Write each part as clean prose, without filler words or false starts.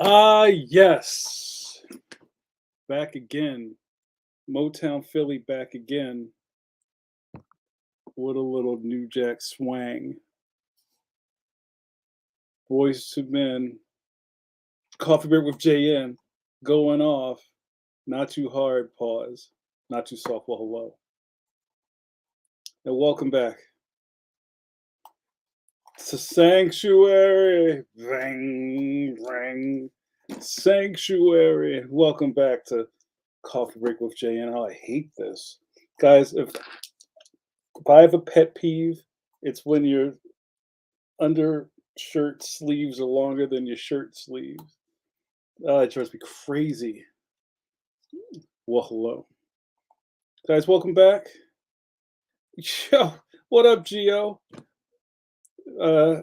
Yes. Back again. Motown Philly back again. With a little New Jack swang. Boys to Men. Coffee Break with JN. Going off. Not too hard, pause. Not too soft, well, hello. And welcome back to Sanctuary. Bang, bang. Sanctuary. Welcome back to Coffee Break with JN. Oh, I hate this. Guys, if I have a pet peeve, it's when your undershirt sleeves are longer than your shirt sleeves. Oh, it drives me crazy. Well, hello. Guys, welcome back. Yo, what up, Gio? Uh,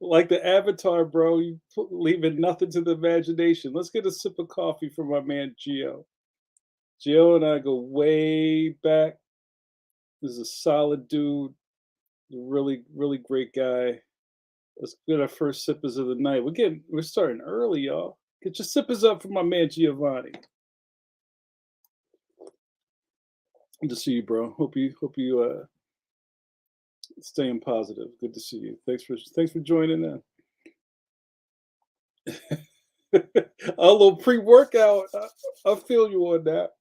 like the Avatar, bro, leaving nothing to the imagination. Let's get a sip of coffee from my man Gio. Gio and I go way back. This is a solid dude, a really, really great guy. Let's get our first sippers of the night. We're starting early, y'all. Get your sippers up for my man Giovanni. Good to see you, bro. Hope you staying positive. Good to see you. Thanks for joining in. A little pre-workout. I feel you on that.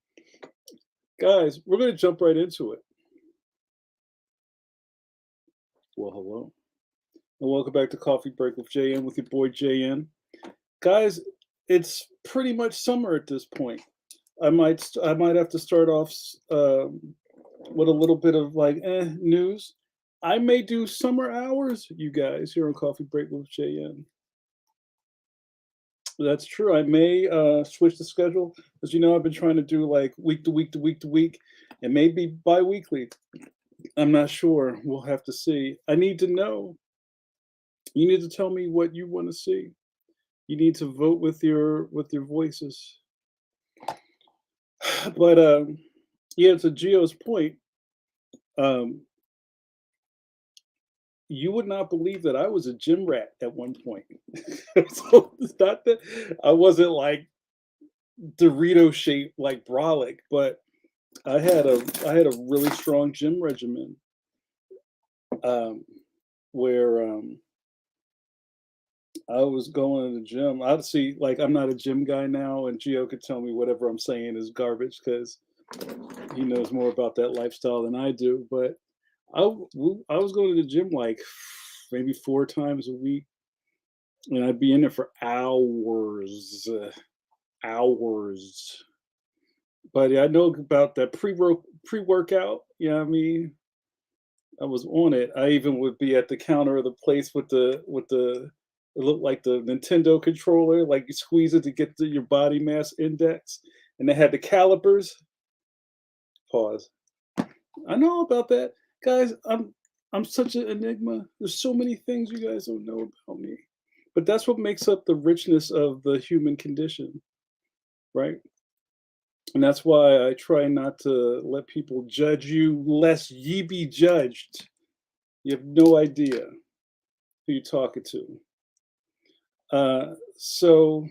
Guys, we're gonna jump right into it. Well, hello. And welcome back to Coffee Break with JN with your boy JN. Guys, it's pretty much summer at this point. I might have to start off with a little bit of like news. I may do summer hours, you guys, here on Coffee Break with JN. That's true. I may switch the schedule. As you know, I've been trying to do like week to week to week to week, and maybe bi-weekly. I'm not sure. We'll have to see. I need to know. You need to tell me what you want to see. You need to vote with your voices. But yeah, to Gio's point, um, you would not believe that I was a gym rat at one point. So it's not that I wasn't like Dorito shaped like brolic, but I had a really strong gym regimen um, where I was going to the gym. I'd see like I'm not a gym guy now, and Gio could tell me whatever I'm saying is garbage because he knows more about that lifestyle than I do. But I was going to the gym like maybe 4 times a week, and I'd be in there for hours, hours. But yeah, I know about that pre-workout. Yeah, I mean, I was on it. I even would be at the counter of the place with the it looked like the Nintendo controller, like you squeeze it to get to your body mass index, and they had the calipers. Pause. I know about that, guys. I'm such an enigma. There's so many things you guys don't know about me, but that's what makes up the richness of the human condition, right? And that's why I try not to let people judge you, lest ye be judged. You have no idea who you're talking to. So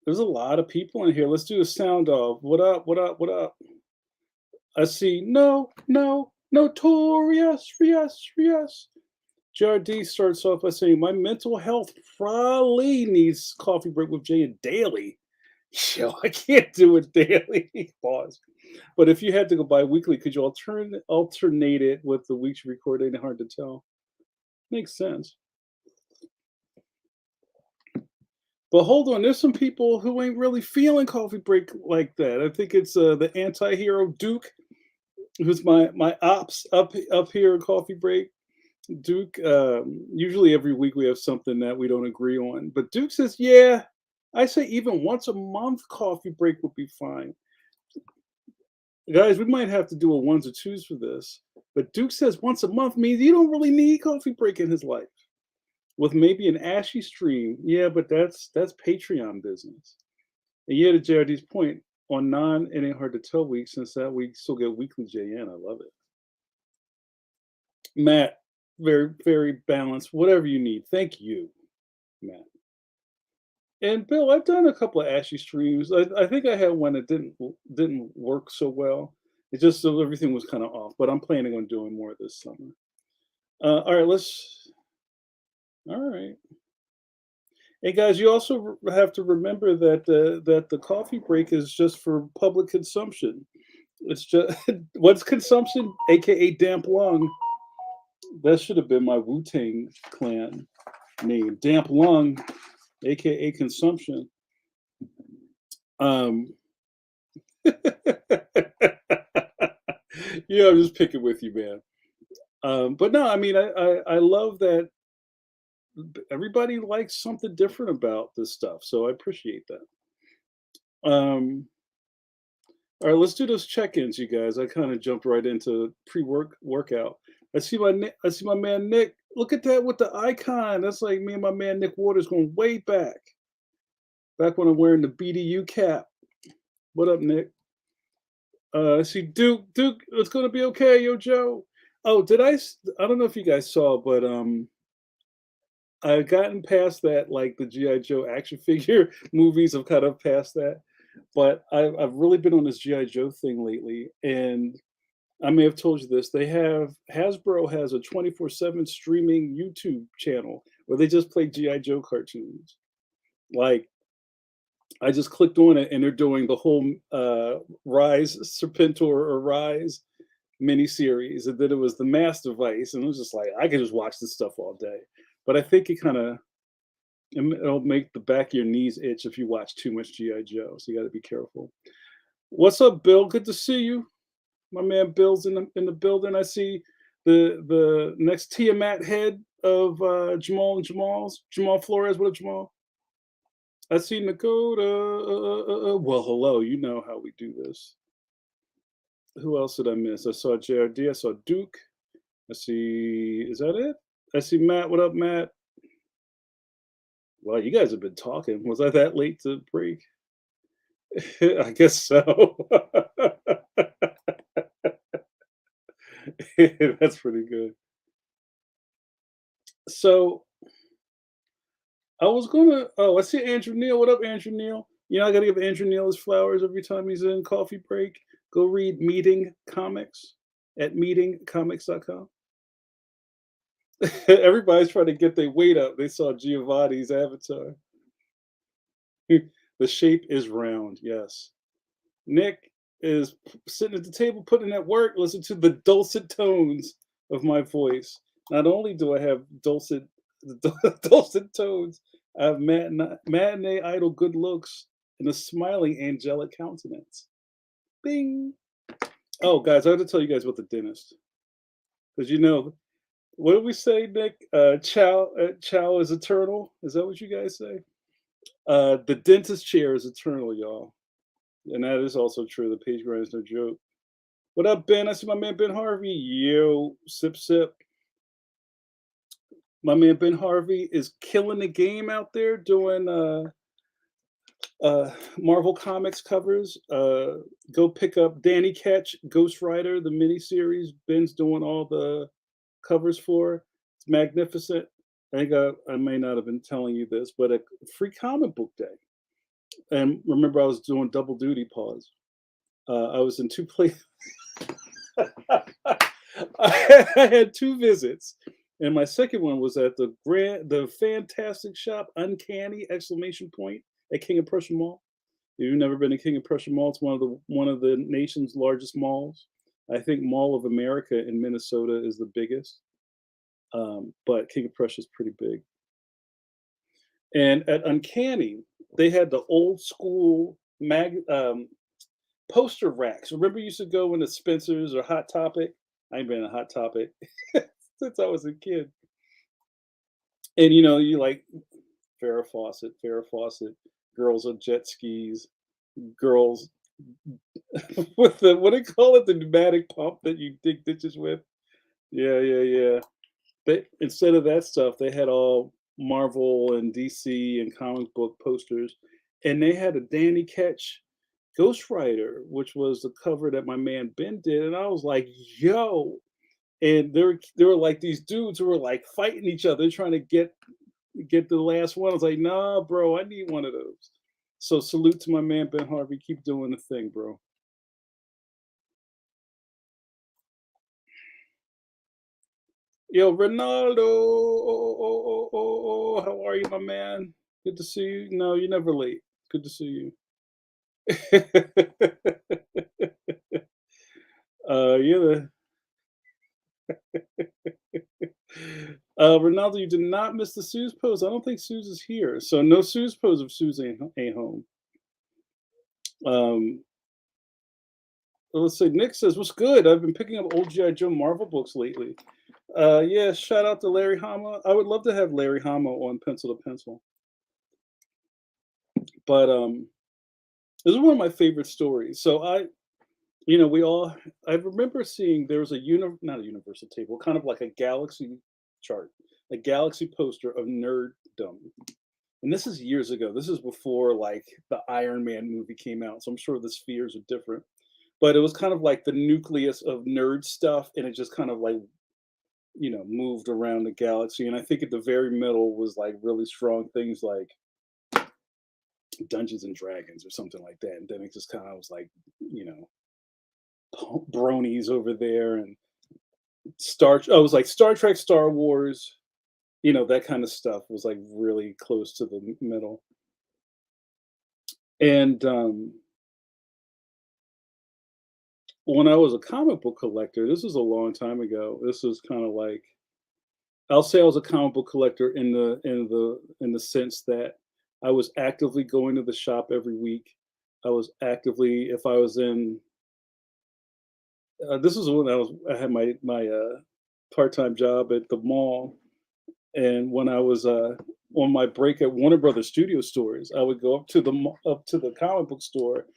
there's a lot of people in here. Let's do a sound off. What up? What up? What up? I see. No, no, notorious, yes, yes. JRD starts off by saying, "My mental health probably needs coffee break with Jay and daily." Yo, I can't do it daily. Pause. But if you had to go bi-weekly, could you alternate it with the weeks you record? Ain't hard to tell. Makes sense. But hold on, there's some people who ain't really feeling coffee break like that. I think it's the anti-hero Duke, who's my ops up here in coffee break. Duke, usually every week we have something that we don't agree on. But Duke says, yeah, I say even once a month coffee break would be fine. Guys, we might have to do a ones or twos for this. But Duke says once a month means you don't really need coffee break in his life. With maybe an ashy stream, yeah, but that's Patreon business. And yeah, to JRD's point, on non it ain't hard to tell week, since that week still get weekly JN. I love it. Matt, very, very balanced. Whatever you need. Thank you. Matt. And Bill, I've done a couple of Ashy streams. I think I had one that didn't work so well. It just so everything was kind of off. But I'm planning on doing more this summer. All right, let's. All right. Hey guys, you also have to remember that the coffee break is just for public consumption. It's just what's consumption, aka damp lung. That should have been my Wu Tang Clan name, damp lung, aka consumption. Um, yeah, I'm just picking with you, man. But no, I mean, I love that everybody likes something different about this stuff, so I appreciate that. All right, let's do those check-ins, you guys. I kind of jumped right into workout. I see my man Nick. Look at that with the icon. That's like me and my man Nick Waters going way back when I'm wearing the BDU cap. What up, Nick? I see Duke. Duke, it's gonna be okay, yo, Joe. Oh, I don't know if you guys saw, but I've gotten past that, like the GI Joe action figure movies. I've kind of past that, but I've really been on this GI Joe thing lately, and I may have told you this. Hasbro has a 24/7 streaming YouTube channel where they just play GI Joe cartoons. Like I just clicked on it, and they're doing the whole Rise Serpentor or Rise miniseries, and then it was the Mass Device, and it was just like I could just watch this stuff all day. But I think it'll make the back of your knees itch if you watch too much GI Joe. So you got to be careful. What's up, Bill? Good to see you. My man Bill's in the building. I see the next Tiamat head of Jamal and Jamal Flores. What up, Jamal? I see Dakota. Well, hello. You know how we do this. Who else did I miss? I saw JRD. I saw Duke. I see. Is that it? I see Matt. What up, Matt? Well, you guys have been talking. Was I that late to break? I guess so. That's pretty good. So I was gonna. Oh, I see Andrew Neal. What up, Andrew Neal? You know, I gotta give Andrew Neal his flowers every time he's in coffee break. Go read Meeting Comics at meetingcomics.com. Everybody's trying to get their weight up. They saw Giovanni's avatar. The shape is round. Yes. Nick is sitting at the table, putting in that work. Listen to the dulcet tones of my voice. Not only do I have dulcet tones, I have matinee idol good looks and a smiling angelic countenance. Bing. Oh, guys, I have to tell you guys about the dentist. Because what did we say, Nick? Chow is eternal. Is that what you guys say? The dentist chair is eternal, y'all. And that is also true. The page grind is no joke. What up, Ben? I see my man Ben Harvey. Yo, sip sip. My man Ben Harvey is killing the game out there doing Marvel Comics covers. Go pick up Danny Ketch, Ghost Rider, the miniseries. Ben's doing all the covers for. It's magnificent. I think I may not have been telling you this, but a free comic book day. And remember, I was doing double duty. Pause. I was in two places. I had two visits, and my second one was at the fantastic shop, Uncanny exclamation point at King of Prussia Mall. If you've never been to King of Prussia Mall, it's one of the nation's largest malls. I think Mall of America in Minnesota is the biggest, but King of Prussia is pretty big. And at Uncanny, they had the old school poster racks. Remember, you used to go into Spencer's or Hot Topic. I ain't been a Hot Topic since I was a kid. And you like Farrah Fawcett, girls on jet skis, girls with the what do you call it, the pneumatic pump that you dig ditches with. Yeah. Instead of that stuff, they had all Marvel and DC and comic book posters, and they had a Danny Ketch Ghost Rider, which was the cover that my man Ben did, and I was like, "Yo!" And there were like these dudes who were like fighting each other, trying to get get the last one. I was like, nah, bro, I need one of those. So salute to my man Ben Harvey. Keep doing the thing, bro. Yo, Ronaldo, how are you, my man? Good to see you. No, you're never late. Good to see you. Yeah. Ronaldo, you did not miss the Sue's pose. I don't think Sue's is here, so no Sue's pose if Sue's ain't home. Um, let's see. Nick says, "What's good? I've been picking up old GI Joe Marvel books lately." Yeah, shout out to Larry Hama. I would love to have Larry Hama on Pencil to Pencil, but this is one of my favorite stories. So we all. I remember seeing there was not a universal table, kind of like a galaxy chart, a galaxy poster of nerddom. And this is years ago. This is before like the Iron Man movie came out, so I'm sure the spheres are different. But it was kind of like the nucleus of nerd stuff, and it just kind of like moved around the galaxy. And I think at the very middle was like really strong things like Dungeons and Dragons or something like that. And then it just kind of was like you know bronies over there and it was like Star Trek, Star Wars, that kind of stuff was like really close to the middle. And when I was a comic book collector, this was a long time ago. This was kind of like I'll say I was a comic book collector in the sense that I was actively going to the shop every week. I was actively if I was in this was when I had my part-time job at the mall, and when I was on my break at Warner Brothers Studio Stores, I would go up to the comic book store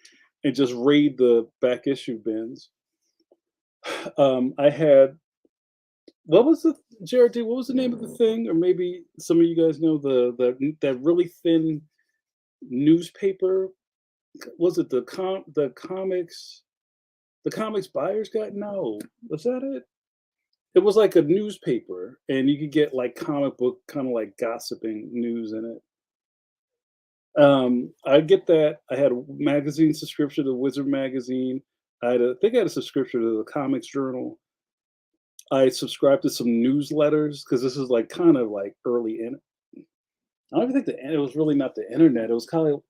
and just raid the back issue bins. I had what was the JRD? What was the name of the thing? Or maybe some of you guys know that really thin newspaper. Was it the comics buyers guide? No, was that it? It was like a newspaper, and you could get like comic book kind of like gossiping news in it. I get that. I had a magazine subscription to Wizard magazine. I think I had a subscription to the Comics Journal. I subscribed to some newsletters because this is like kind of like early in. I don't even think it was really not the internet. It was kind of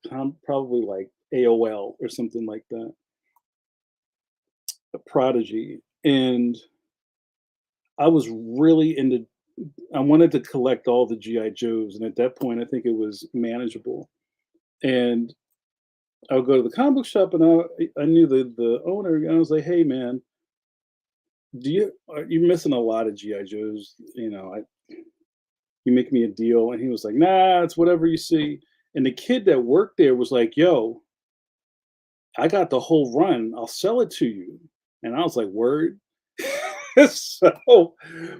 probably like AOL or something like that, a Prodigy, and I was really into. I wanted to collect all the GI Joes, and at that point, I think it was manageable. And I would go to the comic book shop, and I knew the owner, and I was like, "Hey, man, you're missing a lot of GI Joes? You make me a deal." And he was like, "Nah, it's whatever you see." And the kid that worked there was like, "Yo, I got the whole run. I'll sell it to you." And I was like, "Word." So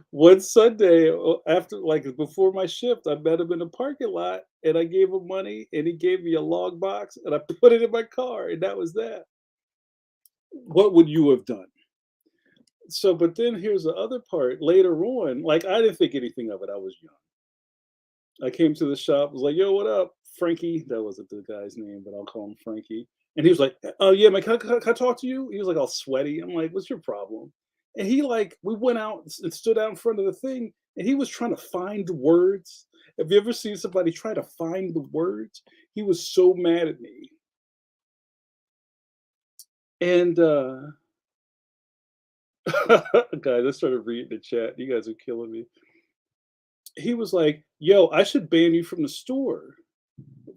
one Sunday after, like before my shift, I met him in the parking lot and I gave him money and he gave me a log box and I put it in my car and that was that. What would you have done? So, but then here's the other part. Later on, like I didn't think anything of it. I was young. I came to the shop, was like, "Yo, what up, Frankie?" That wasn't the guy's name, but I'll call him Frankie. And he was like, "Oh yeah, man, can I talk to you?" He was like all sweaty. I'm like, "What's your problem?" And he like, we went out and stood out in front of the thing, and he was trying to find words. Have you ever seen somebody try to find the words? He was so mad at me. And guys, I started reading the chat. You guys are killing me. He was like, "Yo, I should ban you from the store."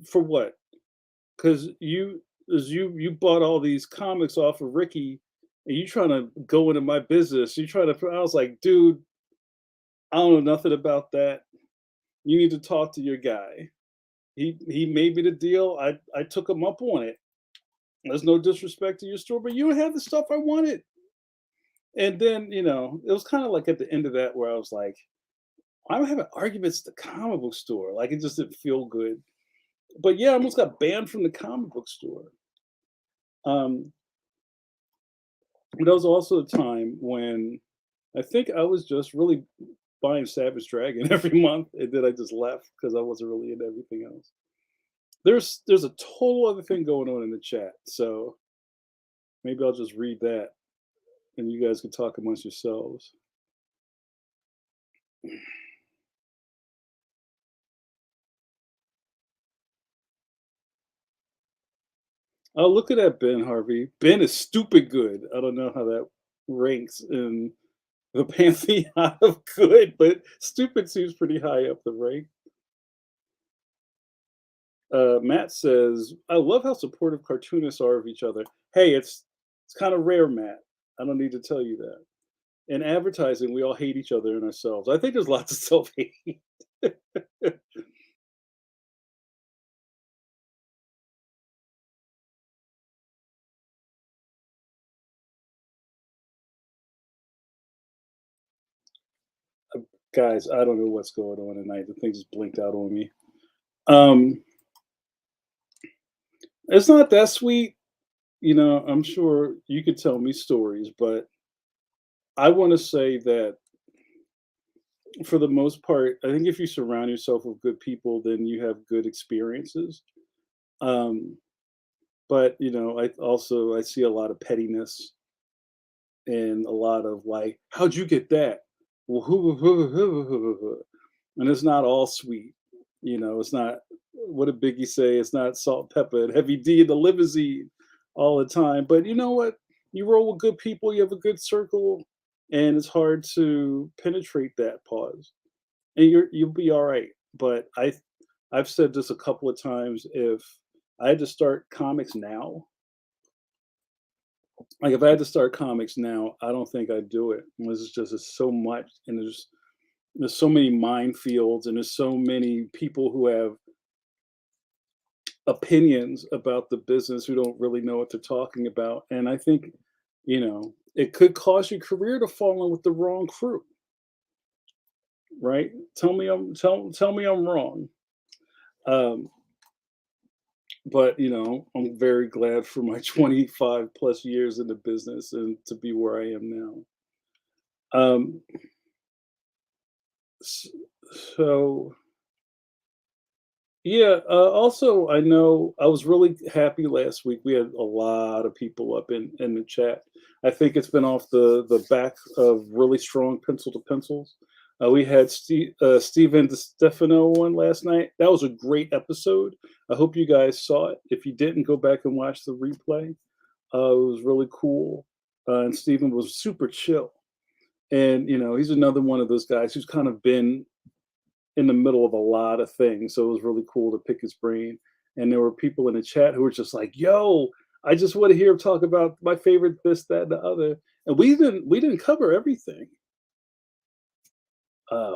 For what? Because you bought all these comics off of Ricky, and you trying to go into my business. You trying to. I was like, dude, I don't know nothing about that. You need to talk to your guy. He made me the deal. I took him up on it. There's no disrespect to your store, but you have the stuff I wanted. And then it was kind of like at the end of that where I was like, I'm having arguments at the comic book store. Like it just didn't feel good. But yeah, I almost got banned from the comic book store. Um, But that was also a time when I think I was just really buying Savage Dragon every month, and then I just left because I wasn't really into everything else. There's a total other thing going on in the chat, so maybe I'll just read that, and you guys can talk amongst yourselves. Oh, look at that, Ben Harvey. Ben is stupid good. I don't know how that ranks in the pantheon of good, but stupid seems pretty high up the rank. Matt says, "I love how supportive cartoonists are of each other." Hey, it's kind of rare, Matt. I don't need to tell you that. In advertising, we all hate each other and ourselves. I think there's lots of self hate. Guys, I don't know what's going on tonight. The thing just blinked out on me. Um, it's not that sweet. I'm sure you could tell me stories, but I want to say that for the most part, I think if you surround yourself with good people, then you have good experiences. Um, but I see a lot of pettiness and a lot of like, how'd you get that? Well, and it's not all sweet. It's not, what did Biggie say? It's not salt, pepper, and heavy D in the limousine all the time. But you know what? You roll with good people, you have a good circle, and it's hard to penetrate that pause. And you'll be all right. But I've said this a couple of times. If I had to start comics now, like if I had to start comics now, I don't think I'd do it. It's so much, and there's so many minefields, and there's so many people who have opinions about the business who don't really know what they're talking about. And I think, it could cause your career to fall in with the wrong crew, right? Tell me I'm wrong. Um, but I'm very glad for my 25 plus years in the business and to be where I am now. Um, s- so yeah. Also, I know I was really happy last week. We had a lot of people up in the chat. I think it's been off the back of really strong pencil to pencils. We had Steven DeStefano on last night. That was a great episode. I hope you guys saw it. If you didn't, go back and watch the replay. It was really cool. And Steven was super chill. And he's another one of those guys who's kind of been in the middle of a lot of things. So it was really cool to pick his brain. And there were people in the chat who were just like, "Yo, I just want to hear him talk about my favorite this, that, and the other." And we didn't cover everything.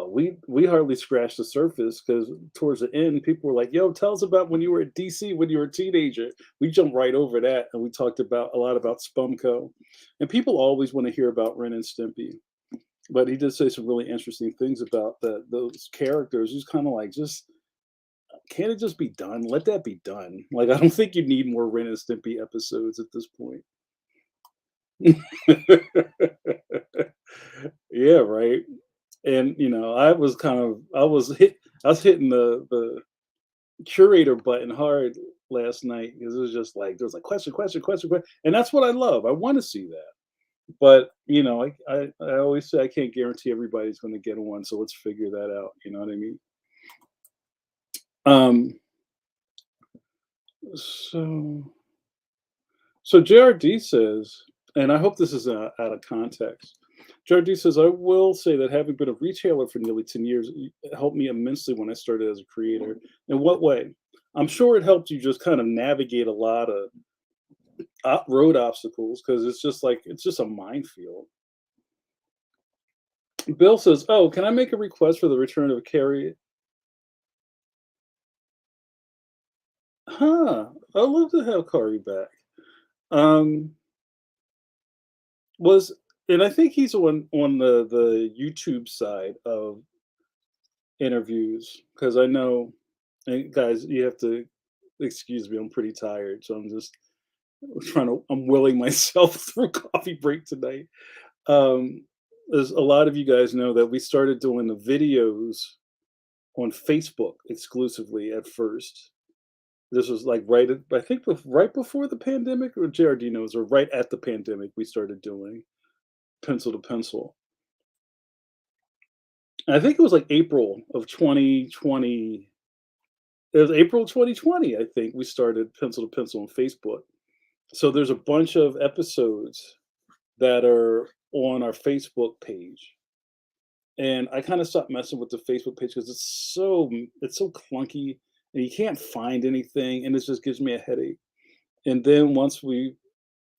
We hardly scratched the surface because towards the end, people were like, "Yo, tell us about when you were at DC when you were a teenager." We jumped right over that, and we talked about a lot about Spumco. And people always want to hear about Ren and Stimpy, but he did say some really interesting things about those characters. He's kind of like, just can't it just be done? Let that be done. Like, I don't think you need more Ren and Stimpy episodes at this point. Yeah, right. And I was hitting the curator button hard last night because it was just like there was like question, question, question, question, and that's what I love. I want to see that. But I always say I can't guarantee everybody's going to get one, so let's figure that out. You know what I mean? Um, so JRD says, and I hope this is out of context. JRD says, "I will say that having been a retailer for nearly 10 years helped me immensely when I started as a creator. In what way? I'm sure it helped you just kind of navigate a lot of road obstacles because it's just a minefield." Bill says, "Oh, can I make a request for the return of Carrie?" Huh. I'd love to have Kari back. Um, was and I think he's on the YouTube side of interviews because I know, and guys, you have to excuse me. I'm pretty tired, so I'm willing myself through coffee break tonight. Um, as a lot of you guys know, that we started doing the videos on Facebook exclusively at first. This was like I think right before the pandemic, or JRD knows, or right at the pandemic, we started doing pencil to pencil. And I think it was like April of 2020. It was April 2020, I think we started pencil to pencil on Facebook. So there's a bunch of episodes that are on our Facebook page. And I kind of stopped messing with the Facebook page because it's so clunky and you can't find anything and it just gives me a headache. And then once we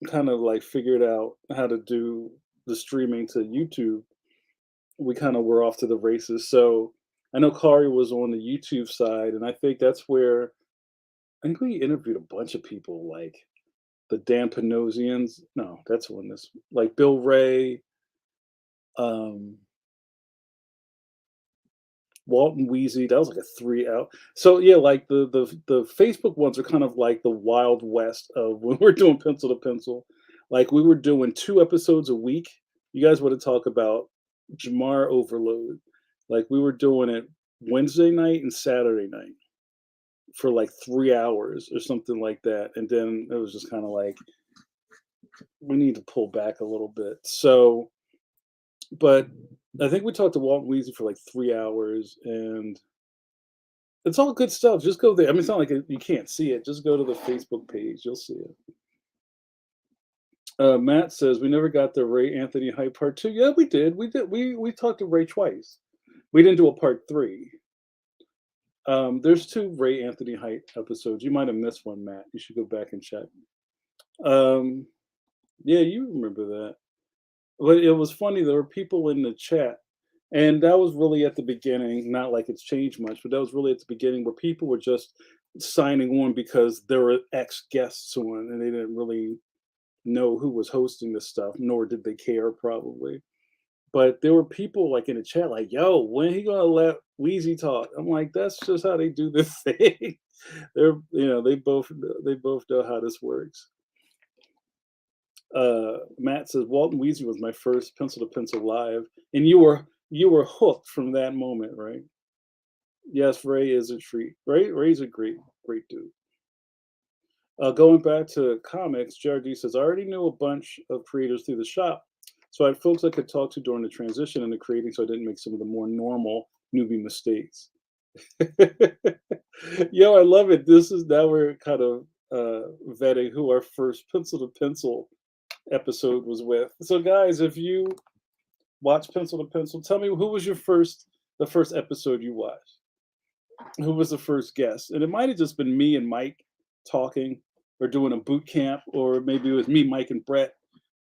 kind of like figured out how to do the streaming to YouTube, we kind of were off to the races. So I know Kari was on the YouTube side, and I think that's where I think we interviewed a bunch of people like the Dan Panosians. No, that's when this like Bill Ray, um, Walton Weezy. That was like a 3 hour. So yeah, like the Facebook ones are kind of like the Wild West of when we're doing pencil to pencil. Like we were doing 2 episodes a week. You guys want to talk about Jamar overload? Like we were doing it Wednesday night and Saturday night for like 3 hours or something like that. And then it was just kind of like we need to pull back a little bit. So, but I think we talked to Walt Weezy for like 3 hours, and it's all good stuff. Just go there. I mean, it's not like you can't see it. Just go to the Facebook page. You'll see it. Matt says we never got the Ray Anthony Hype part two. Yeah, we did. We did. We talked to Ray twice. We didn't do a part three. There's 2 Ray Anthony Hype episodes. You might have missed one, Matt. You should go back and check. Um, yeah, you remember that. But it was funny. There were people in the chat, and that was really at the beginning. Not like it's changed much, but that was really at the beginning where people were just signing on because there were ex guests on, and they didn't really know who was hosting this stuff, nor did they care probably. But there were people like in the chat, like, "Yo, when he gonna let Wheezy talk?" I'm like, "That's just how they do this thing." They both know how this works. Matt says Walton Weezy was my first pencil to pencil live, and you were hooked from that moment, right? Yes, Ray is a treat. Ray's a great dude. Going back to comics, JRD says I already knew a bunch of creators through the shop, so I had folks I could talk to during the transition into creating, so I didn't make some of the more normal newbie mistakes. Yo, I love it. This is now we're kind of vetting who our first pencil to pencil episode was with. So, guys, if you watch Pencil to Pencil, tell me who was the first episode you watched? Who was the first guest? And it might have just been me and Mike talking or doing a boot camp, or maybe it was me, Mike, and Brett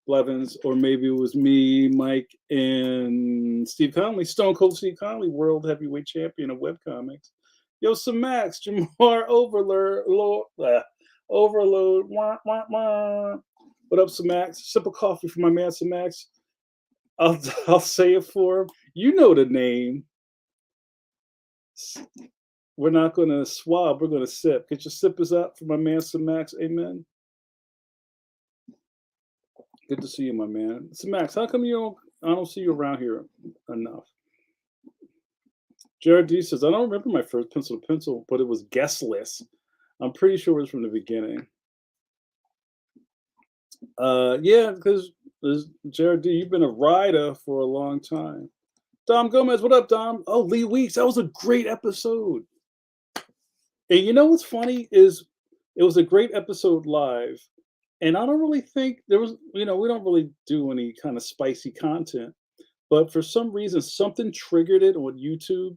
Blevins, or maybe it was me, Mike, and Steve Conley, Stone Cold Steve Conley, world heavyweight champion of webcomics. Yo, some Max, Jamar Overload, wah, wah, wah. What up, Max? Sip of coffee for my man, Max. I'll say it for him. You know the name. We're not going to swab. We're going to sip. Get your sippers up for my man, Max. Amen. Good to see you, my man. Max, how come I don't see you around here enough? Jared D says, I don't remember my first pencil to pencil, but it was guestless. I'm pretty sure it was from the beginning. Yeah, because Jared D, you've been a rider for a long time. Dom Gomez, what up, Dom? Oh, Lee Weeks, that was a great episode. And you know what's funny is it was a great episode live. And I don't really think there was, we don't really do any kind of spicy content. But for some reason, something triggered it on YouTube.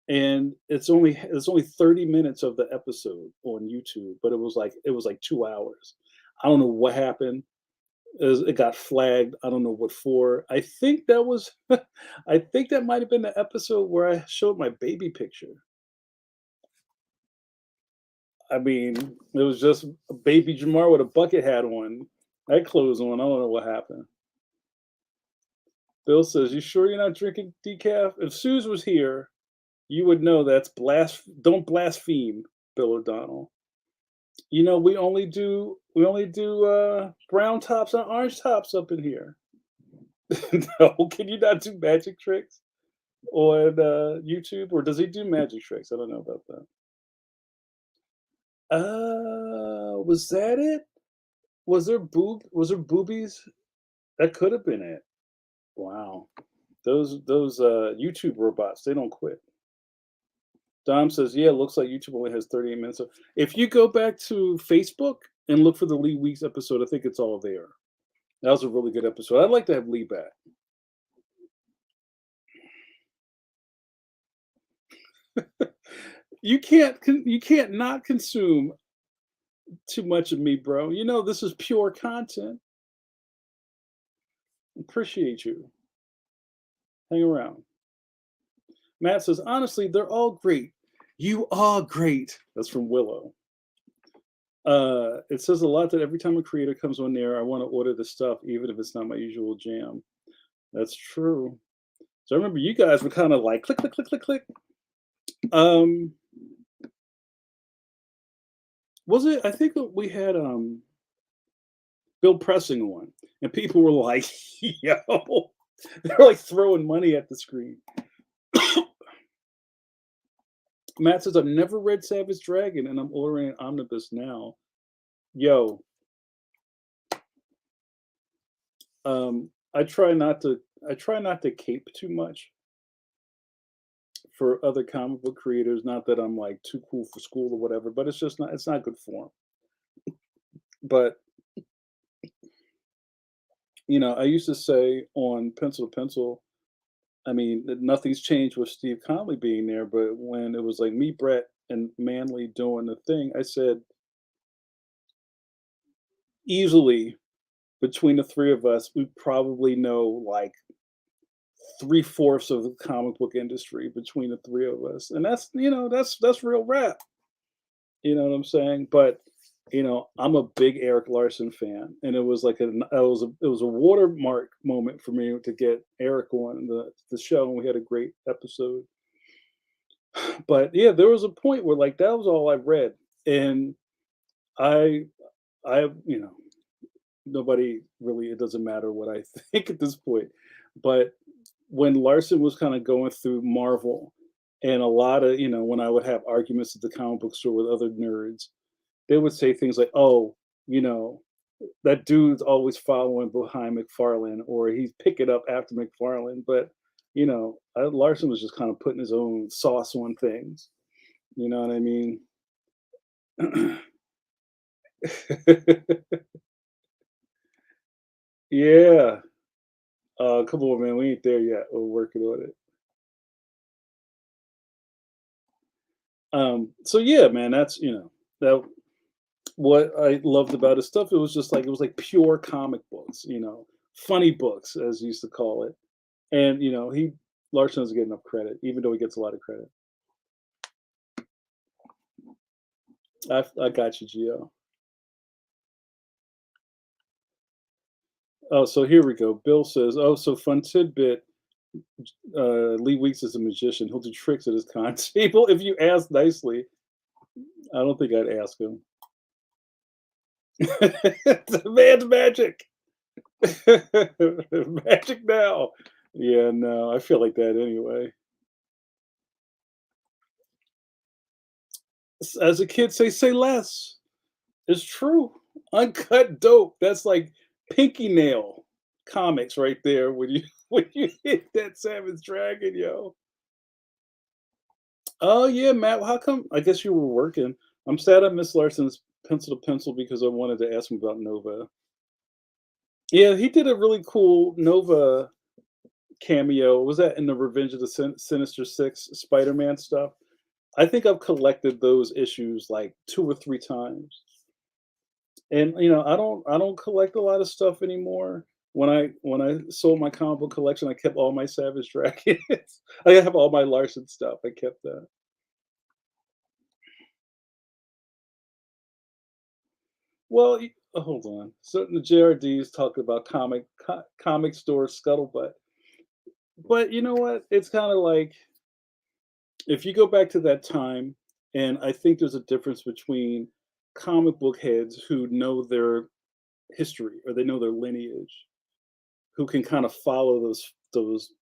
And it's only 30 minutes of the episode on YouTube, but it was like 2 hours. I don't know what happened. It got flagged. I don't know what for. I think that was I think that might have been the episode where I showed my baby picture. I mean, it was just a baby Jamar with a bucket hat on. That clothes on. I don't know what happened. Bill says, "You sure you're not drinking decaf? If Suze was here, you would know that's don't blaspheme, Bill O'Donnell. We only do brown tops and orange tops up in here." No, can you not do magic tricks on, YouTube, or does he do magic tricks? I don't know about that. Was that it? Was there boobies? That could have been it. Wow. Those YouTube robots, they don't quit. Dom says, "Yeah, it looks like YouTube only has 38 minutes." So if you go back to Facebook and look for the Lee Weeks episode, I think it's all there. That was a really good episode. I'd like to have Lee back. You can't not consume too much of me, bro. You know this is pure content. Appreciate you. Hang around. Matt says, honestly, they're all great. You are great. That's from Willow. It says a lot that every time a creator comes on there, I want to order the stuff, even if it's not my usual jam. That's true. So I remember you guys were kind of like click, click, click, click, click. Um, was it? I think that we had Bill Pressing on, and people were like, "Yo," they're like throwing money at the screen. Matt says, "I've never read Savage Dragon, and I'm ordering an omnibus now." Yo, I try not to. I try not to cape too much for other comic book creators. Not that I'm like too cool for school or whatever, but it's just not. It's not good form. But I used to say on Pencil to Pencil. I mean, nothing's changed with Steve Conley being there, but when it was like me, Brett, and Manley doing the thing, I said easily between the three of us, we probably know like three-fourths of the comic book industry between the three of us, and that's real rap. You know what I'm saying? But I'm a big Eric Larson fan, and it was like it was a watermark moment for me to get Eric on the show, and we had a great episode. But yeah, there was a point where like that was all I read, and I I nobody really, it doesn't matter what I think at this point. But when Larson was kind of going through Marvel, and a lot of when I would have arguments at the comic book store with other nerds, they would say things like, "Oh, you know, that dude's always following behind McFarlane, or he's picking up after McFarlane." But Larson was just kind of putting his own sauce on things. You know what I mean? Yeah. Come on, man. We ain't there yet. We're working on it. So yeah, man, that's that what I loved about his stuff. It was like pure comic books, funny books as he used to call it. And he Larson doesn't get enough credit, even though he gets a lot of credit. I got you, Gio. Oh, so here we go. Bill says, "Oh, so fun tidbit. Lee Weeks is a magician. He'll do tricks at his con table if you ask nicely." I don't think I'd ask him. The man's magic. Magic now. Yeah, no, I feel like that anyway. As a kid, say less. It's true. Uncut dope. That's like Pinky Nail comics right there when you when you hit that Savage Dragon, yo. Oh yeah, Matt. How come? I guess you were working. I'm sad I missed Larson's Pencil to Pencil because I wanted to ask him about Nova. Yeah, he did a really cool Nova cameo. Was that in the Revenge of the Sinister Six Spider-Man stuff? I think I've collected those issues like 2 or 3 times. And, I don't collect a lot of stuff anymore. When I sold my comic book collection, I kept all my Savage Dragons. I have all my Larson stuff. I kept that. Well, hold on. So the JRD is talking about comic store scuttlebutt. But you know what? It's kind of like if you go back to that time, and I think there's a difference between comic book heads who know their history or they know their lineage, who can kind of follow those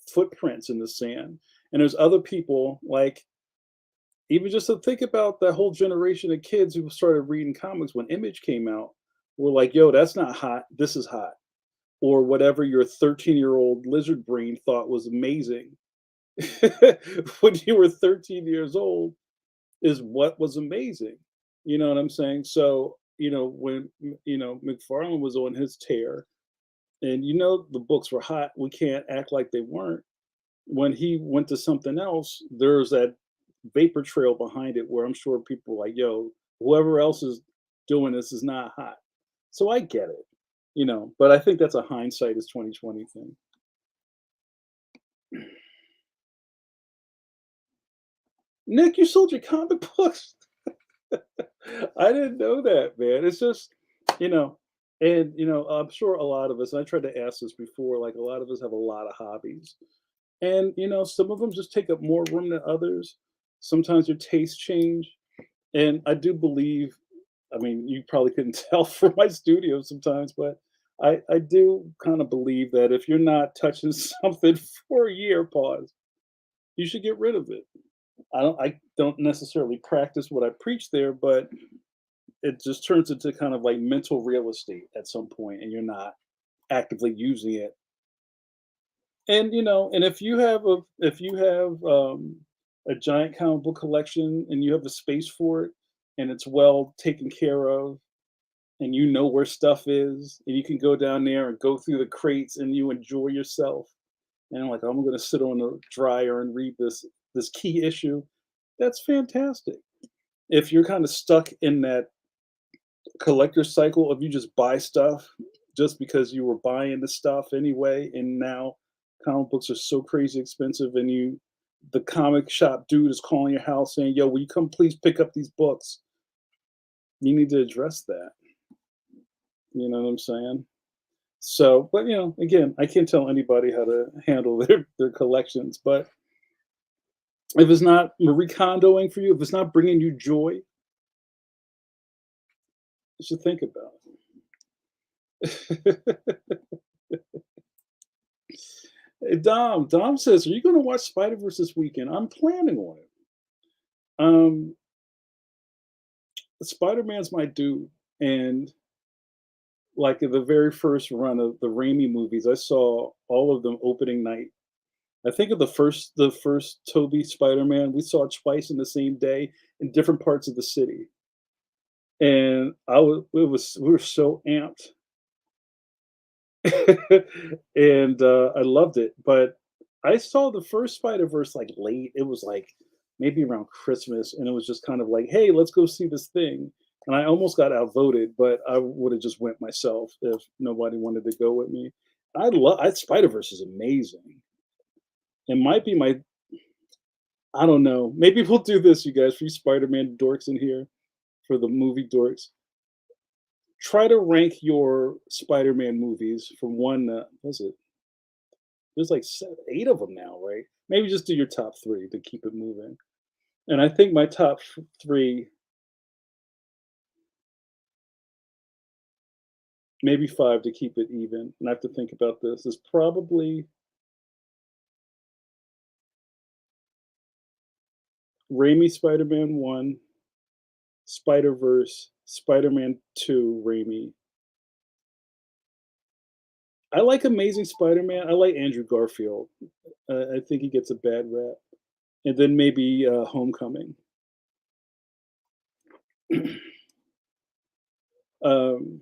footprints in the sand. And there's other people like even just to think about that whole generation of kids who started reading comics when Image came out, were like, "Yo, that's not hot. This is hot." Or whatever your 13-year-old lizard brain thought was amazing when you were 13 years old is what was amazing. You know what I'm saying? So, when McFarlane was on his tear, and the books were hot, we can't act like they weren't. When he went to something else, there's that vapor trail behind it where I'm sure people were like, yo, whoever else is doing this is not hot. So I get it, but I think that's a hindsight is 2020 thing. Nick, you sold your comic books? I didn't know that, man. It's just, you know, and I'm sure a lot of us, and I tried to ask this before, like a lot of us have a lot of hobbies. And some of them just take up more room than others. Sometimes your tastes change. And I do believe, I mean, you probably couldn't tell from my studio sometimes, but I do kind of believe that if you're not touching something for a year, pause, you should get rid of it. I don't necessarily practice what I preach there, but it just turns into kind of like mental real estate at some point, and you're not actively using it. And and if you have a giant comic book collection and you have the space for it, and it's well taken care of, and you know where stuff is, and you can go down there and go through the crates and you enjoy yourself. And I'm like, I'm gonna sit on the dryer and read this key issue. That's fantastic. If you're kind of stuck in that collector cycle of you just buy stuff just because you were buying the stuff anyway, and now comic books are so crazy expensive, and the comic shop dude is calling your house saying, "Yo, will you come please pick up these books?" You need to address that. You know what I'm saying? So, but again, I can't tell anybody how to handle their collections, but if it's not Marie Kondoing for you, if it's not bringing you joy, you should think about it. Hey, Dom says, "Are you going to watch Spider Verse this weekend?" I'm planning on it. Um, Spider Man's my dude, and like in the very first run of the Raimi movies, I saw all of them opening night. I think of the first Toby Spider Man, we saw it twice in the same day in different parts of the city, and we were so amped, and I loved it. But I saw the first Spider Verse like late. It was like maybe around Christmas, and it was just kind of like, hey, let's go see this thing. And I almost got outvoted, but I would have just went myself if nobody wanted to go with me. Spider Verse is amazing. It might be my I don't know. Maybe we'll do this, you guys, for you Spider Man dorks in here, for the movie dorks. Try to rank your Spider Man movies from one. Was it? There's like 8 of them now, right? Maybe just do your top 3 to keep it moving. And I think my top 3, maybe 5 to keep it even, and I have to think about this, is probably Raimi Spider-Man 1, Spider-Verse, Spider-Man 2, Raimi. I like Amazing Spider-Man. I like Andrew Garfield. I think he gets a bad rap. And then maybe Homecoming. um,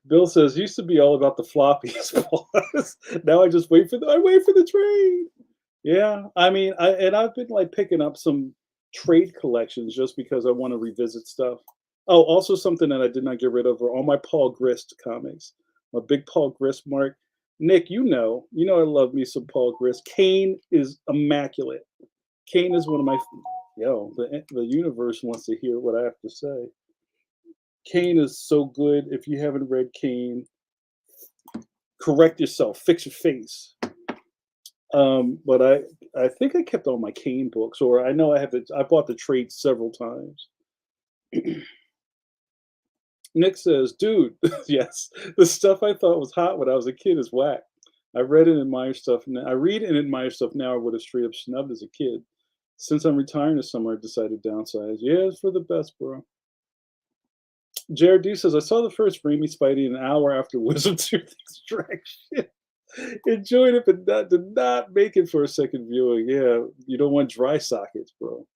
Bill says used to be all about the floppies. Pause. Now I wait for the trade. Yeah, I mean, I've been like picking up some trade collections just because I want to revisit stuff. Oh, also something that I did not get rid of are all my Paul Grist comics. I'm a big Paul Grist mark. Nick, I love me some Paul Grist. Kane is immaculate. Kane is one of my the universe wants to hear what I have to say. Kane is so good. If you haven't read Kane, correct yourself, fix your face. But I think I kept all my Kane books, or I know I bought the trade several times. Nick says, "Dude, yes, the stuff I thought was hot when I was a kid is whack. I read and admire stuff now. I read and admire stuff now I would have straight up snubbed as a kid. Since I'm retiring this summer, I decided to downsize. Yeah, it's for the best, bro." Jared D says, "I saw the first Raimi Spidey an hour after Wisdom Tooth Extraction. Enjoyed it, but did not make it for a second viewing. Yeah, you don't want dry sockets, bro."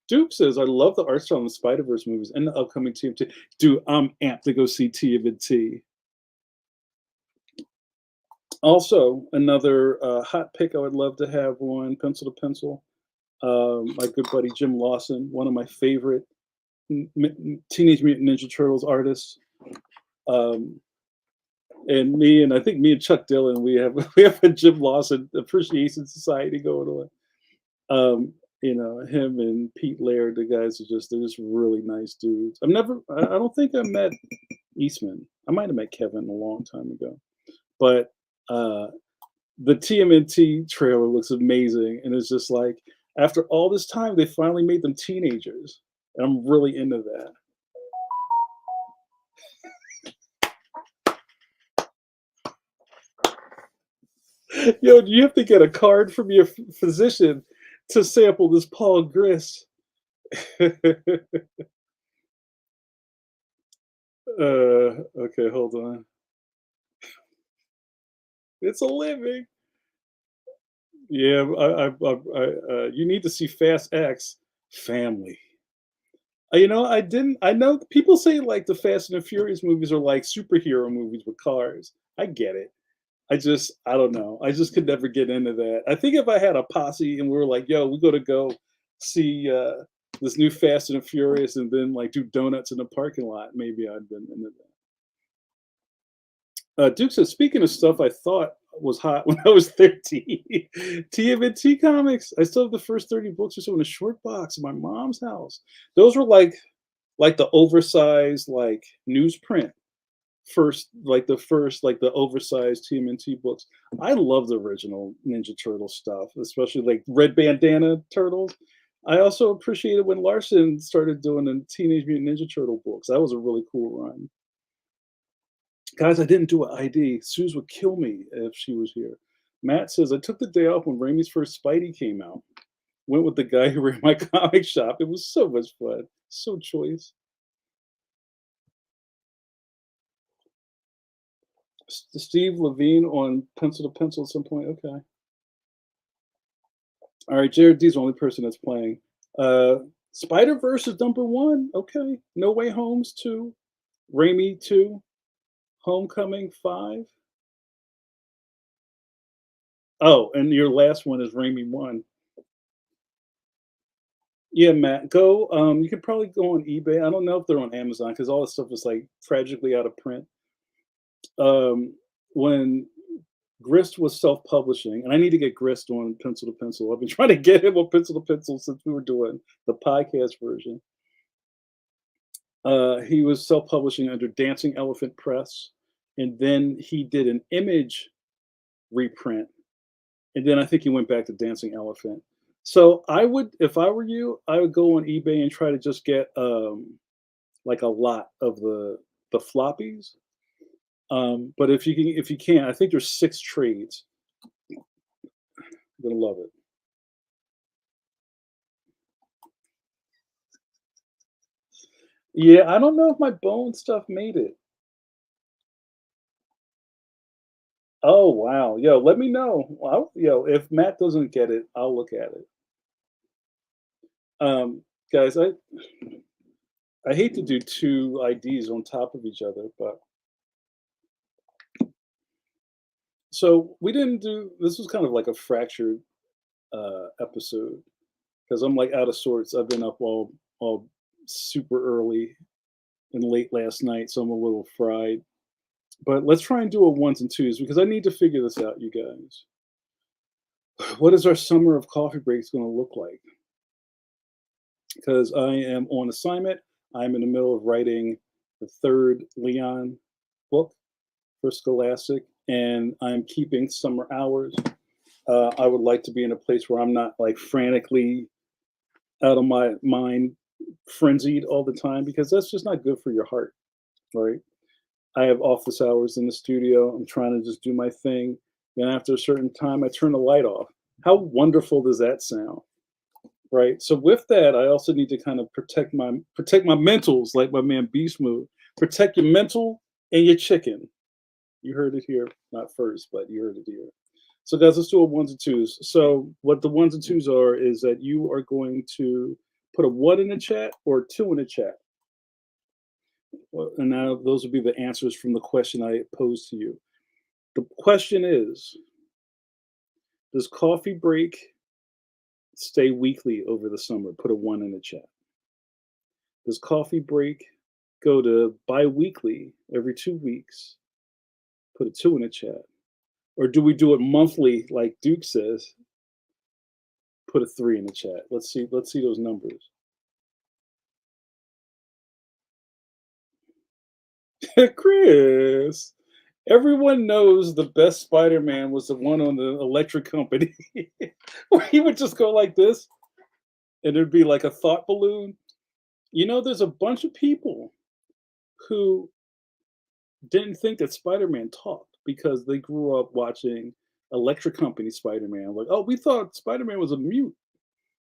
Duke says, "I love the art style in the Spider Verse movies and the upcoming TMT. Dude, I'm amped to go see TMNT. Also, another hot pick I would love to have on pencil to pencil. My good buddy Jim Lawson, one of my favorite Teenage Mutant Ninja Turtles artists. Um, and me and I think me and Chuck Dillon, we have we have a Jim Lawson Appreciation Society going on. Him and Pete Laird, the guys are they're just really nice dudes. I don't think I met Eastman. I might have met Kevin a long time ago, but uh, the TMNT trailer looks amazing, and it's just like after all this time, they finally made them teenagers, and I'm really into that. Yo, you have to get a card from your physician to sample this Paul Grist. Okay, hold on. It's a living. Yeah, you need to see Fast X Family. I didn't. I know people say like the Fast and the Furious movies are like superhero movies with cars. I get it. I don't know. I just could never get into that. I think if I had a posse and we were like, "Yo, we got to go see this new Fast and the Furious," and then like do donuts in the parking lot, maybe I'd been into that. Duke says, "Speaking of stuff I thought was hot when I was 13, TMNT comics. I still have the first 30 books or so in a short box in my mom's house. Those were like the oversized like newsprint first, like the oversized TMNT books. I love the original Ninja Turtle stuff, especially like Red Bandana Turtles. I also appreciated when Larson started doing the Teenage Mutant Ninja Turtle books. That was a really cool run. Guys, I didn't do an ID. Suze would kill me if she was here. Matt says, "I took the day off when Raimi's first Spidey came out. Went with the guy who ran my comic shop. It was so much fun. So choice." Steve Levine on Pencil to Pencil at some point. Okay. All right. Jared D's the only person that's playing. Spider Verse is number one. Okay. No Way Home's two. Raimi two. Homecoming five. Oh, and your last one is Raimi one. Yeah, Matt, go. You could probably go on eBay. I don't know if they're on Amazon because all this stuff is like tragically out of print. When Grist was self-publishing, and I need to get Grist on Pencil to Pencil. I've been trying to get him on Pencil to Pencil since we were doing the podcast version. He was self-publishing under Dancing Elephant Press, and then he did an Image reprint, and then I think he went back to Dancing Elephant. So I would, if I were you, I would go on eBay and try to just get like a lot of the floppies. But if you can, I think there's 6 trades. You're gonna love it. Yeah, I don't know if my bone stuff made it. Oh wow, yo, let me know. Yo, if Matt doesn't get it, I'll look at it. Guys, I hate to do two IDs on top of each other, but so we didn't do. This was kind of like a fractured episode because I'm like out of sorts. I've been up all super early and late last night, so I'm a little fried. But let's try and do a ones and twos because I need to figure this out, you guys. What is our summer of coffee breaks going to look like? Because I am on assignment. I'm in the middle of writing the third Leon book for Scholastic, and I'm keeping summer hours. I would like to be in a place where I'm not like frantically out of my mind frenzied all the time because that's just not good for your heart, right? I have office hours in the studio. I'm trying to just do my thing. Then after a certain time, I turn the light off. How wonderful does that sound? Right. So with that, I also need to kind of protect my mentals, like my man Beast Mode. Protect your mental and your chicken. You heard it here, not first, but you heard it here. So guys, let's do a ones and twos. So what the ones and twos are is that you are going to put a one in the chat or a two in the chat. Well, and now those will be the answers from the question I posed to you. The question is, does coffee break stay weekly over the summer? Put a one in the chat. Does coffee break go to bi-weekly every 2 weeks? Put a two in the chat. Or do we do it monthly like Duke says? Put a three in the chat. Let's see those numbers. Chris, everyone knows the best Spider-Man was the one on the electric company where he would just go like this and it'd be like a thought balloon. There's a bunch of people who didn't think that Spider-Man talked because they grew up watching Electric Company Spider-Man. Like, oh, we thought Spider-Man was a mute.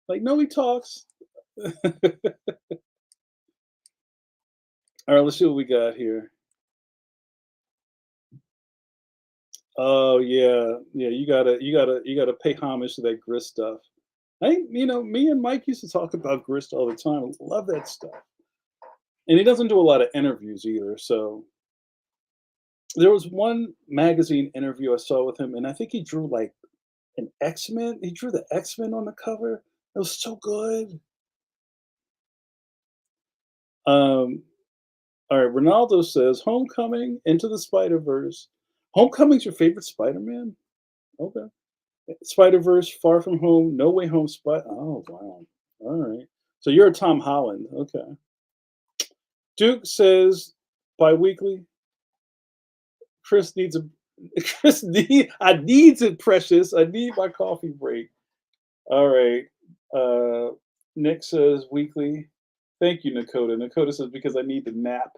Like, no, he talks. All right, let's see what we got here. Oh yeah, yeah. You gotta pay homage to that grist stuff. Me and Mike used to talk about grist all the time. Love that stuff. And he doesn't do a lot of interviews either. So there was one magazine interview I saw with him, and I think he drew like an X-Men. He drew the X-Men on the cover. It was so good. Um, all right, Ronaldo says Homecoming, Into the Spider-Verse. Homecoming's your favorite Spider-Man? Okay. Spider-Verse, Far From Home, No Way Home, Oh wow. All right. So you're a Tom Holland. Okay. Duke says bi-weekly. Chris needs a I needs it, precious. I need my coffee break. All right. Nick says weekly. Thank you, Nakota. Nakota says because I need to nap.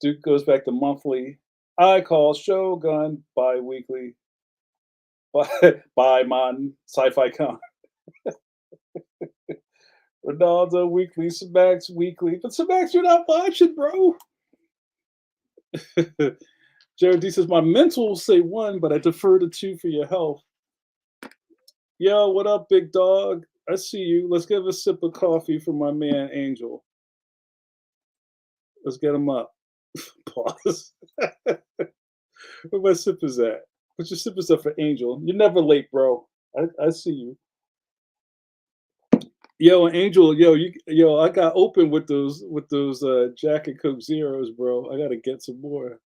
Duke goes back to monthly. I call Shogun bi-weekly. By mon sci-fi con. Ronaldo weekly, Samax weekly. But Samax, you're not watching, bro. Jared D says my mentals say one, but I defer to two for your health. Yo, what up, big dog? I see you. Let's give a sip of coffee for my man Angel. Let's get him up. Pause. Where my sip is at? Put your sip is up for Angel. You're never late, bro. I see you. Yo, Angel, I got open with those Jack and Coke Zeros, bro. I gotta get some more.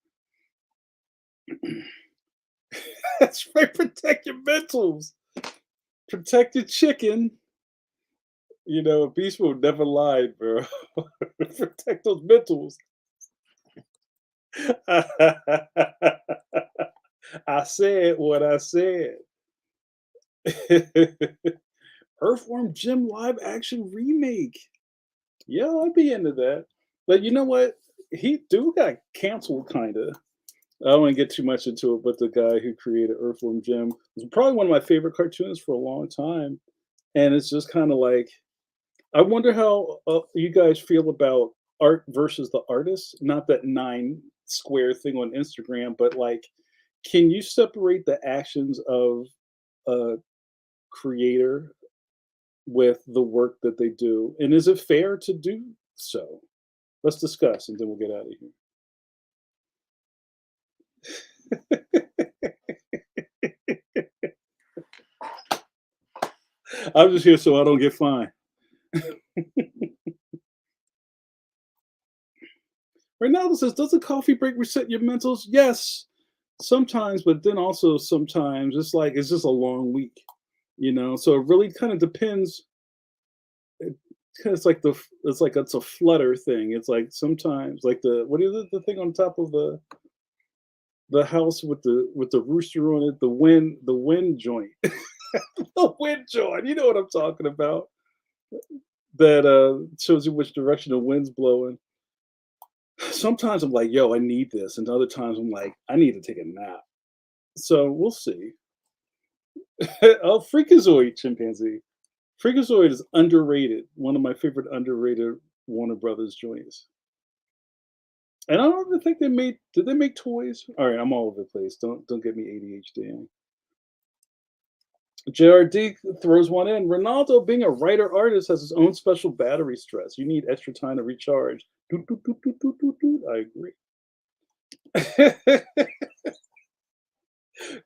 That's right. Protect your mentals. Protect your chicken. Beast Mode never lied, bro. Protect those mentals. I said what I said. Earthworm Jim live action remake. Yeah, I'd be into that. But you know what? He do got canceled, kind of. I don't want to get too much into it, but the guy who created Earthworm Jim was probably one of my favorite cartoons for a long time. And it's just kind of like, I wonder how you guys feel about art versus the artist. Not that nine square thing on Instagram, but like, can you separate the actions of a creator with the work that they do? And is it fair to do so? Let's discuss and then we'll get out of here. I'm just here so I don't get fined. Ronaldo says, does a coffee break reset your mentals? Yes, sometimes, but then also sometimes it's just a long week. So it really kind of depends. It's like it's a flutter thing. It's like sometimes like what is it, the thing on top of the house with the rooster on it, the wind joint. The wind joint. You know what I'm talking about. that shows you which direction the wind's blowing. Sometimes I'm like, yo, I need this. And other times I'm like, I need to take a nap. So we'll see. Oh, Freakazoid chimpanzee. Freakazoid is underrated. One of my favorite underrated Warner Brothers joints. And I don't even think they made. Did they make toys? All right, I'm all over the place. Don't get me ADHD. JRD throws one in. Ronaldo, being a writer artist, has his own special battery stress. You need extra time to recharge. Doot, doot, doot, doot, doot, doot, doot. I agree.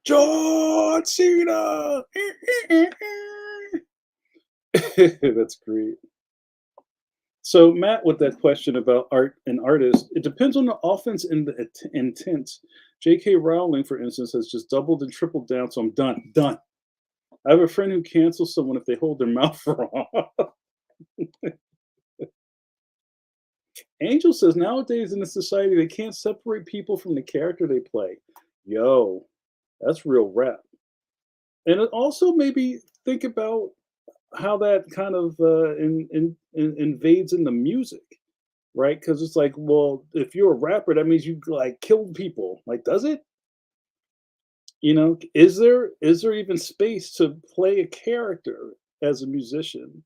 John Cena. That's great. So Matt, with that question about art and artists, it depends on the offense and the intent. J.K. Rowling, for instance, has just doubled and tripled down. So I'm done. Done. I have a friend who cancels someone if they hold their mouth wrong. Angel says nowadays in the society they can't separate people from the character they play. Yo, that's real rap. And it also maybe think about how that kind of invades in the music, right? Because it's like, well, if you're a rapper, that means you like killed people. Like, does it? You know, is there even space to play a character as a musician?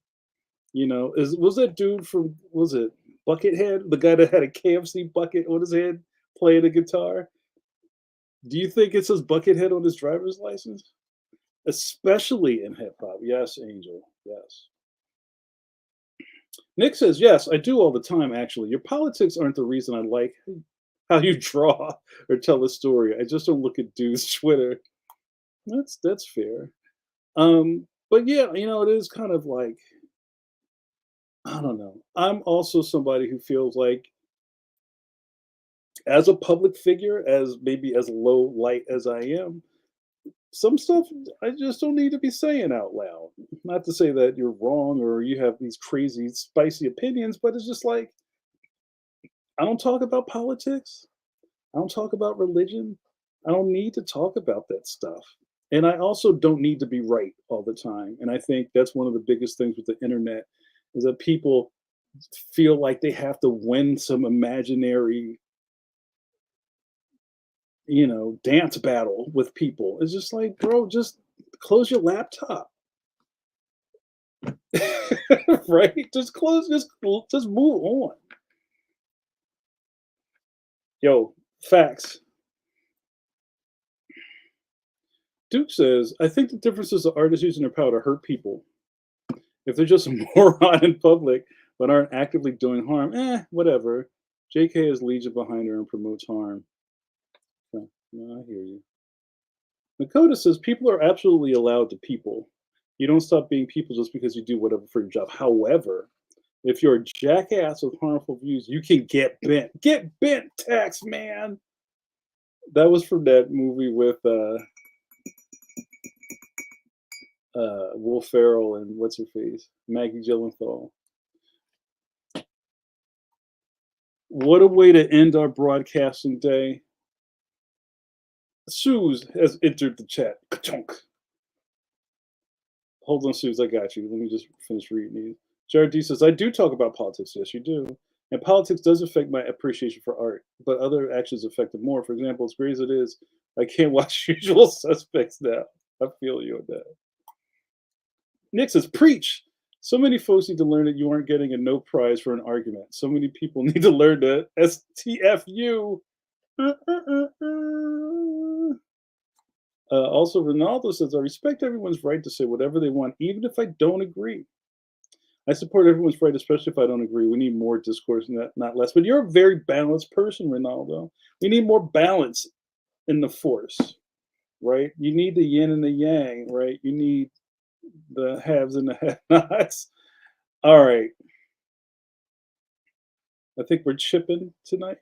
You know, is was that dude from was it Buckethead, the guy that had a KFC bucket on his head playing the guitar? Do you think it says Buckethead on his driver's license? Especially in hip hop. Yes, Angel. Yes. Nick says, yes, I do all the time, actually. Your politics aren't the reason I like how you draw or tell a story. I just don't look at dudes' Twitter. That's fair. But yeah, it is kind of like, I don't know. I'm also somebody who feels like as a public figure, as maybe as low light as I am, some stuff I just don't need to be saying out loud. Not to say that you're wrong or you have these crazy spicy opinions, but it's just like I don't talk about politics. I don't talk about religion. I don't need to talk about that stuff. And I also don't need to be right all the time. And I think that's one of the biggest things with the internet is that people feel like they have to win some imaginary, dance battle with people. It's just like, bro, just close your laptop. Right? Just move on. Yo, facts. Duke says, I think the difference is the artists using their power to hurt people. If they're just a moron in public but aren't actively doing harm, whatever. JK has Legion behind her and promotes harm. Okay, no, I hear you. Nakota says people are absolutely allowed to people. You don't stop being people just because you do whatever for your job. However, if you're a jackass with harmful views, you can get bent. Get bent, tax man. That was from that movie with Will Ferrell and what's her face, Maggie Gyllenhaal. What a way to end our broadcasting day. Suze has entered the chat. Ka-chunk. Hold on, Suze, I got you. Let me just finish reading these. Jared D says, I do talk about politics. Yes, you do. And politics does affect my appreciation for art, but other actions affect it more. For example, as great as it is, I can't watch Usual Suspects now. I feel you on that. Nick says, preach. So many folks need to learn that you aren't getting a no prize for an argument. So many people need to learn the STFU. Also, Ronaldo says, I respect everyone's right to say whatever they want, even if I don't agree. I support everyone's right, especially if I don't agree. We need more discourse, not less. But you're a very balanced person, Ronaldo. We need more balance in the force, right? You need the yin and the yang, right? You need the haves and the have-nots. All right. I think we're chipping tonight.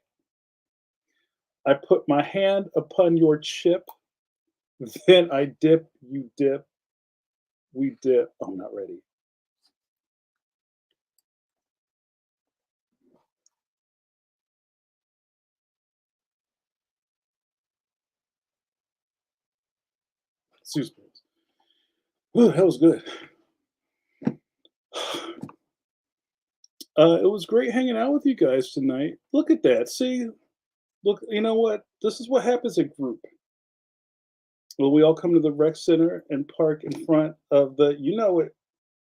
I put my hand upon your chip, then I dip, you dip, we dip. I'm not ready. Suspect. Ooh, that was good. It was great hanging out with you guys tonight. Look at that. See, look, you know what? This is what happens at group. Well, we all come to the rec center and park in front of the, you know it.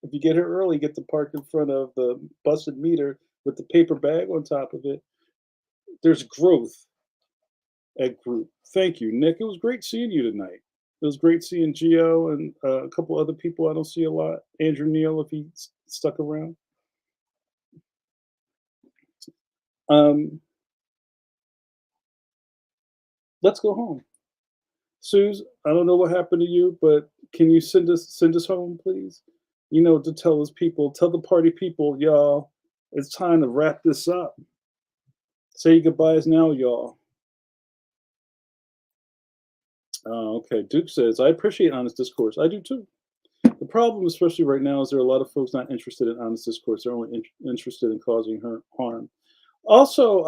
If you get here early, get to park in front of the busted meter with the paper bag on top of it. There's growth at group. Thank you, Nick. It was great seeing you tonight. It was great seeing Gio and a couple other people I don't see a lot. Andrew Neal, if he stuck around. Um, let's go home. Suze, I don't know what happened to you, but can you send us home, please? You know to tell us people, tell the party people, y'all, it's time to wrap this up. Say your goodbyes now, y'all. Okay, Duke says, I appreciate honest discourse. I do too. The problem, especially right now, is there are a lot of folks not interested in honest discourse. They're only interested in causing harm. Also,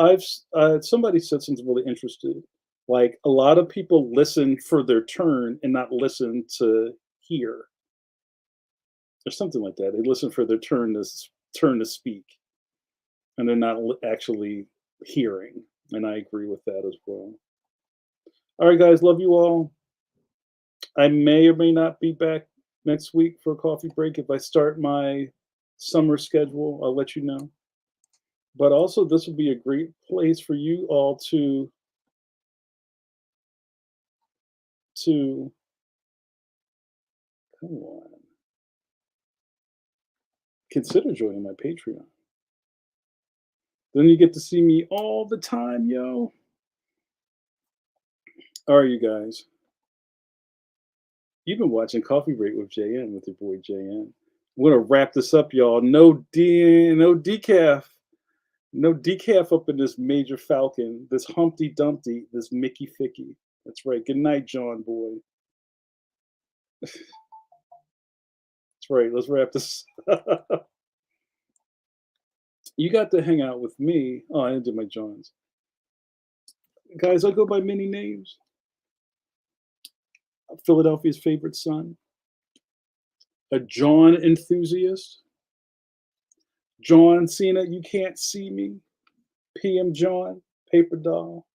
somebody said something really interesting. Like a lot of people listen for their turn and not listen to hear, or something like that. They listen for their turn to speak, and they're not actually hearing. And I agree with that as well. All right, guys, love you all. I may or may not be back next week for a coffee break. If I start my summer schedule, I'll let you know. But also, this would be a great place for you all to come on, consider joining my Patreon. Then you get to see me all the time, yo. All right, you guys. You've been watching Coffee Break with JN, with your boy JN. I'm gonna wrap this up, y'all. No decaf. No decaf up in this Major Falcon, this Humpty Dumpty, this Mickey Ficky. That's right. Good night, John boy. That's right. Let's wrap this. You got to hang out with me. Oh, I didn't do my Johns. Guys, I go by many names. Philadelphia's favorite son, a John enthusiast, John Cena, you can't see me, PM John, paper doll,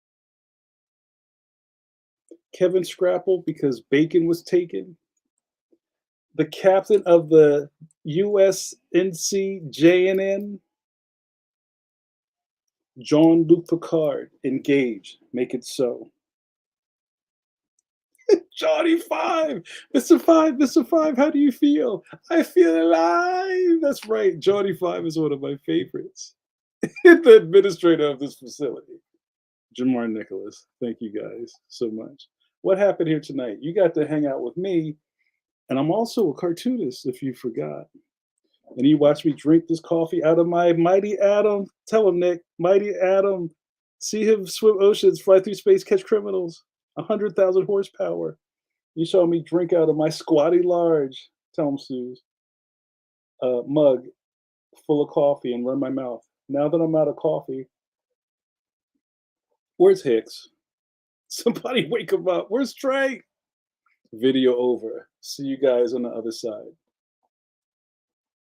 Kevin Scrapple because bacon was taken, the captain of the USNC JNN, Jean-Luc Picard, engage, make it so. Johnny Five, Mr. Five, how do you feel? I feel alive. That's right. Johnny Five is one of my favorites. The administrator of this facility, Jamar Nicholas. Thank you guys so much. What happened here tonight? You got to hang out with me, and I'm also a cartoonist, if you forgot. And you watch me drink this coffee out of my Mighty Atom. Tell him, Nick, Mighty Atom. See him swim oceans, fly through space, catch criminals. 100,000 horsepower. You saw me drink out of my squatty large. Tell him, Suze. Mug full of coffee and run my mouth. Now that I'm out of coffee, where's Hicks? Somebody wake him up. Where's Trey? Video over. See you guys on the other side.